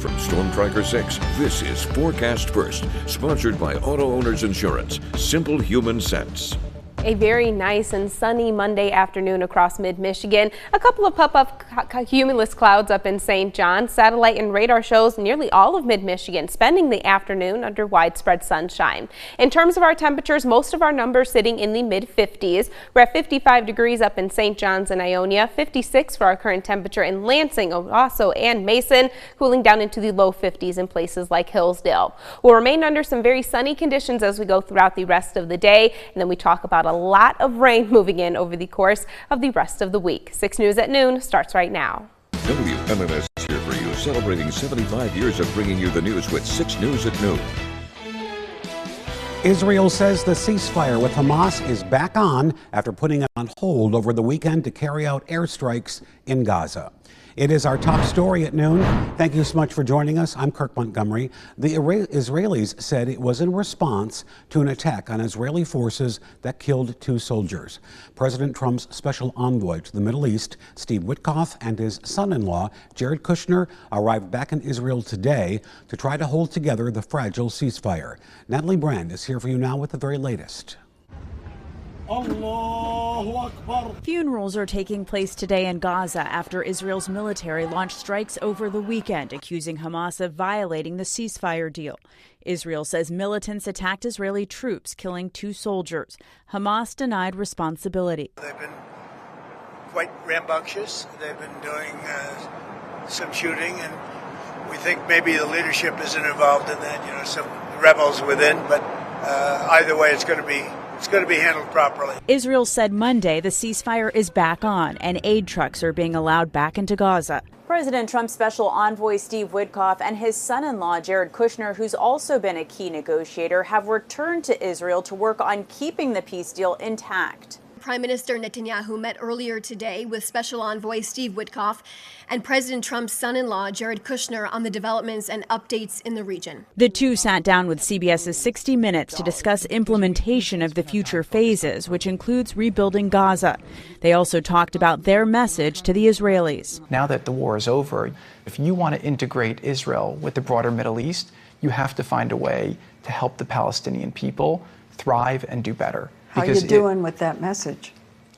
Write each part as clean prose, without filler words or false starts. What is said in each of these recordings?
From Storm Tracker 6, this is Forecast First, sponsored by Auto Owners Insurance. Simple human sense. A very nice and sunny Monday afternoon across mid-Michigan. A couple of pop-up cumulus clouds up in St. John. Satellite and radar shows nearly all of mid-Michigan spending the afternoon under widespread sunshine. In terms of our temperatures, most of our numbers sitting in the mid-50s. We're at 55 degrees up in St. John's and Ionia, 56 for our current temperature in Lansing, Owasso, and Mason, cooling down into the low 50s in places like Hillsdale. We'll remain under some very sunny conditions as we go throughout the rest of the day, and then we talk about a lot of rain moving in over the course of the rest of the week. 6 News at Noon starts right now. WMMS here for you, celebrating 75 years of bringing you the news with 6 News at Noon. Israel says the ceasefire with Hamas is back on after putting it on hold over the weekend to carry out airstrikes in Gaza. It is our top story at noon. Thank you so much for joining us. I'm Kirk Montgomery. The Israelis said it was in response to an attack on Israeli forces that killed 2 soldiers. President Trump's special envoy to the Middle East, Steve Witkoff, and his son-in-law, Jared Kushner, arrived back in Israel today to try to hold together the fragile ceasefire. Natalie Brand is here for you now with the very latest. Funerals are taking place today in Gaza after Israel's military launched strikes over the weekend, accusing Hamas of violating the ceasefire deal. Israel says militants attacked Israeli troops, killing 2 soldiers. Hamas denied responsibility. They've been quite rambunctious. They've been doing some shooting, and we think maybe the leadership isn't involved in that, some rebels within, but either way it's going to be handled properly. Israel said Monday the ceasefire is back on and aid trucks are being allowed back into Gaza. President Trump's special envoy Steve Witkoff and his son-in-law Jared Kushner, who's also been a key negotiator, have returned to Israel to work on keeping the peace deal intact. Prime Minister Netanyahu met earlier today with Special Envoy Steve Witkoff and President Trump's son-in-law Jared Kushner on the developments and updates in the region. The two sat down with CBS's 60 Minutes to discuss implementation of the future phases, which includes rebuilding Gaza. They also talked about their message to the Israelis. Now that the war is over, if you want to integrate Israel with the broader Middle East, you have to find a way to help the Palestinian people thrive and do better. How are you doing with that message?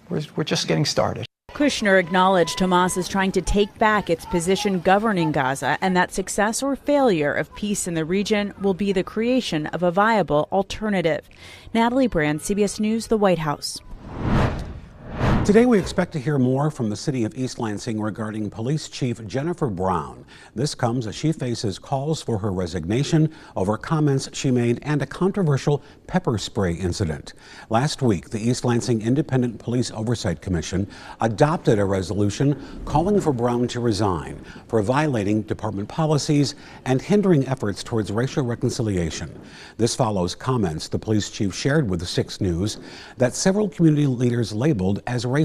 We're just getting started. Kushner acknowledged Hamas is trying to take back its position governing Gaza and that success or failure of peace in the region will be the creation of a viable alternative. Natalie Brand, CBS News, the White House. Today we expect to hear more from the city of East Lansing regarding Police Chief Jennifer Brown. This comes as she faces calls for her resignation over comments she made and a controversial pepper spray incident. Last week, the East Lansing Independent Police Oversight Commission adopted a resolution calling for Brown to resign for violating department policies and hindering efforts towards racial reconciliation. This follows comments the police chief shared with the 6 News that several community leaders labeled as racist.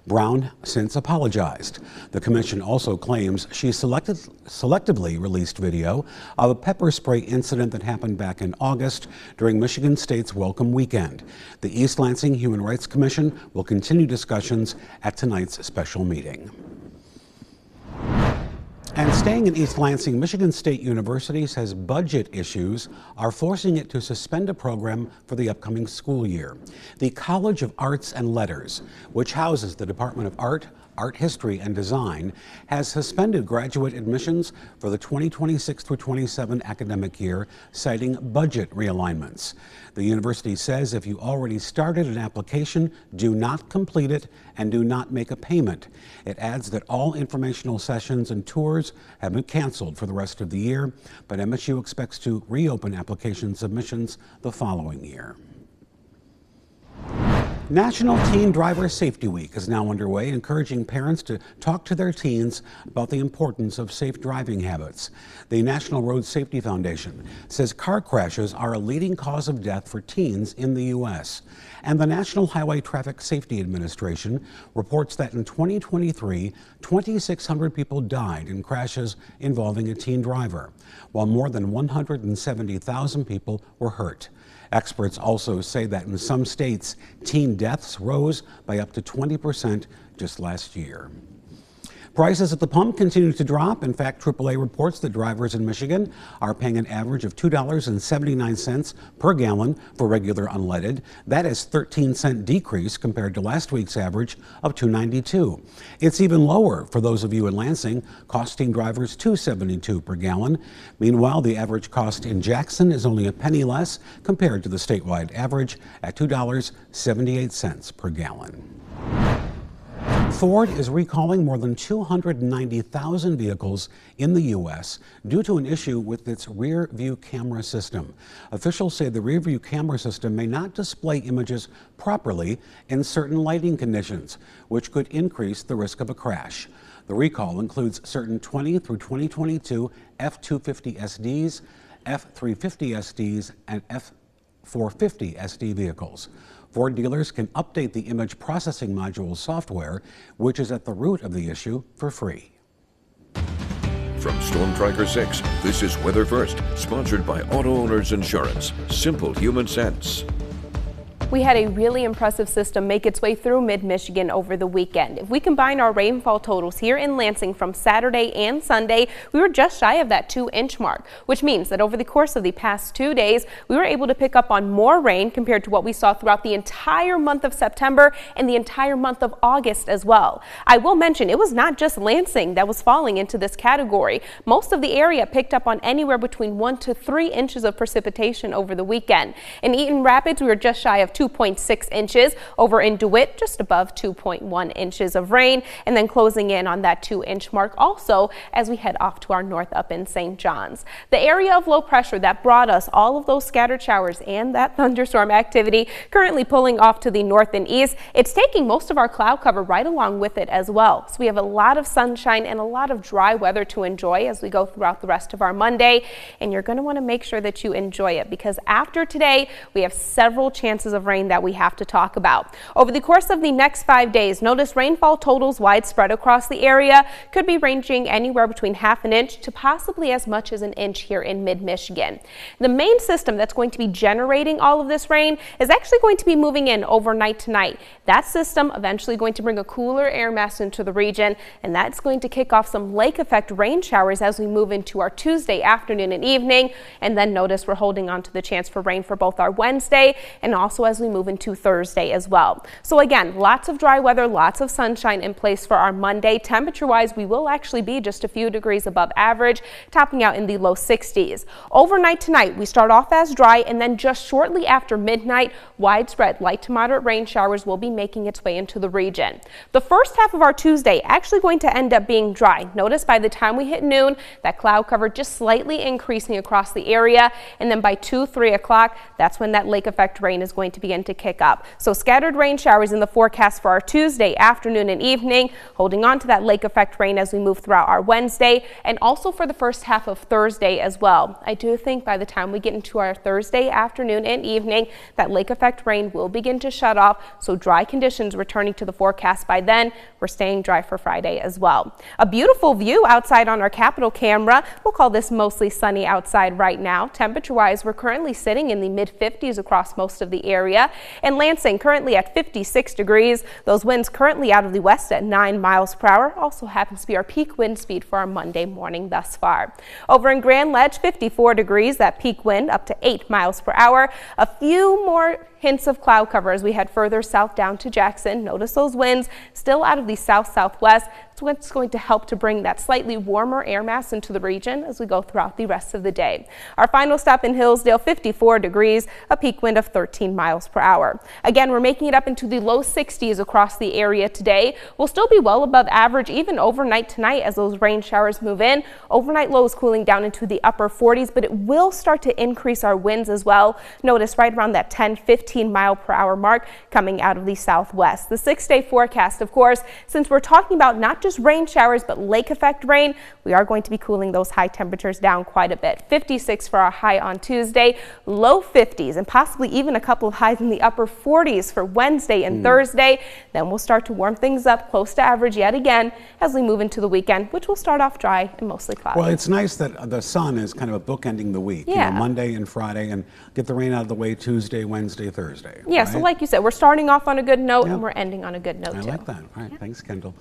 Brown since apologized. The commission also claims she selectively released video of a pepper spray incident that happened back in August during Michigan State's Welcome Weekend. The East Lansing Human Rights Commission will continue discussions at tonight's special meeting. And staying in East Lansing, Michigan State University says budget issues are forcing it to suspend a program for the upcoming school year. The College of Arts and Letters, which houses the Department of Art, Art History and Design, has suspended graduate admissions for the 2026 through 27 academic year, citing budget realignments. The university says if you already started an application, do not complete it and do not make a payment. It adds that all informational sessions and tours have been canceled for the rest of the year, but MSU expects to reopen application submissions the following year. National Teen Driver Safety Week is now underway, encouraging parents to talk to their teens about the importance of safe driving habits. The National Road Safety Foundation says car crashes are a leading cause of death for teens in the U.S. And the National Highway Traffic Safety Administration reports that in 2023, 2,600 people died in crashes involving a teen driver, while more than 170,000 people were hurt. Experts also say that in some states, teen deaths rose by up to 20% just last year. Prices at the pump continue to drop. In fact, AAA reports that drivers in Michigan are paying an average of $2.79 per gallon for regular unleaded. That is a 13-cent decrease compared to last week's average of $2.92. It's even lower for those of you in Lansing, costing drivers $2.72 per gallon. Meanwhile, the average cost in Jackson is only a penny less compared to the statewide average at $2.78 per gallon. Ford is recalling more than 290,000 vehicles in the U.S. due to an issue with its rear view camera system. Officials say the rear view camera system may not display images properly in certain lighting conditions, which could increase the risk of a crash. The recall includes certain 20 through 2022 F-250 SDs, F-350 SDs, and F-450 SD vehicles. Ford dealers can update the image processing module software, which is at the root of the issue, for free. From Storm Tracker 6, this is Weather First, sponsored by Auto Owners Insurance. Simple human sense. We had a really impressive system make its way through mid-Michigan over the weekend. If we combine our rainfall totals here in Lansing from Saturday and Sunday, we were just shy of that 2-inch mark, which means that over the course of the past 2 days, we were able to pick up on more rain compared to what we saw throughout the entire month of September and the entire month of August as well. I will mention it was not just Lansing that was falling into this category. Most of the area picked up on anywhere between 1 to 3 inches of precipitation over the weekend. In Eaton Rapids, we were just shy of 2.6 inches. Over in DeWitt, just above 2.1 inches of rain, and then closing in on that 2-inch mark also as we head off to our north up in St. John's. The area of low pressure that brought us all of those scattered showers and that thunderstorm activity currently pulling off to the north and east. It's taking most of our cloud cover right along with it as well. So we have a lot of sunshine and a lot of dry weather to enjoy as we go throughout the rest of our Monday, and you're going to want to make sure that you enjoy it, because after today we have several chances of rain that we have to talk about. Over the course of the next 5 days, notice rainfall totals widespread across the area could be ranging anywhere between ½ an inch to possibly as much as an inch here in mid-Michigan. The main system that's going to be generating all of this rain is actually going to be moving in overnight tonight. That system eventually going to bring a cooler air mass into the region, and that's going to kick off some lake effect rain showers as we move into our Tuesday afternoon and evening. And then notice we're holding on to the chance for rain for both our Wednesday and also as we move into Thursday as well. So again, lots of dry weather, lots of sunshine in place for our Monday. Temperature wise, we will actually be just a few degrees above average, topping out in the low 60s. Overnight tonight, we start off as dry, and then just shortly after midnight, widespread light to moderate rain showers will be making its way into the region. The first half of our Tuesday actually going to end up being dry. Notice by the time we hit noon, that cloud cover just slightly increasing across the area, and then by 2-3 o'clock, that's when that lake effect rain is going to begin to kick up. So scattered rain showers in the forecast for our Tuesday afternoon and evening, holding on to that lake effect rain as we move throughout our Wednesday, and also for the first half of Thursday as well. I do think by the time we get into our Thursday afternoon and evening, that lake effect rain will begin to shut off, so dry conditions returning to the forecast by then. We're staying dry for Friday as well. A beautiful view outside on our Capitol camera. We'll call this mostly sunny outside right now. Temperature wise, we're currently sitting in the mid-50s across most of the area, and Lansing currently at 56 degrees. Those winds currently out of the west at 9 miles per hour. Also happens to be our peak wind speed for our Monday morning thus far. Over in Grand Ledge, 54 degrees, that peak wind up to 8 miles per hour. A few more hints of cloud cover as we head further south down to Jackson. Notice those winds still out of the south-southwest. It's what's going to help to bring that slightly warmer air mass into the region as we go throughout the rest of the day. Our final stop in Hillsdale, 54 degrees, a peak wind of 13 miles per hour. Again, we're making it up into the low 60s across the area today. We'll still be well above average even overnight tonight as those rain showers move in. Overnight lows cooling down into the upper 40s, but it will start to increase our winds as well. Notice right around that 10-15 mile per hour mark coming out of the southwest. The 6-day forecast, of course, since we're talking about not just rain showers but lake effect rain, we are going to be cooling those high temperatures down quite a bit. 56 for our high on Tuesday, low 50s, and possibly even a couple of highs in the upper 40s for Wednesday and Thursday. Then we'll start to warm things up close to average yet again as we move into the weekend, which will start off dry and mostly cloudy. Well, it's nice that the sun is kind of a bookending the week. Yeah. You know, Monday and Friday, and get the rain out of the way Tuesday, Wednesday, Thursday. Yeah, right? so like you said, we're starting off on a good note and we're ending on a good note too. I like that. All right, thanks, Kendall.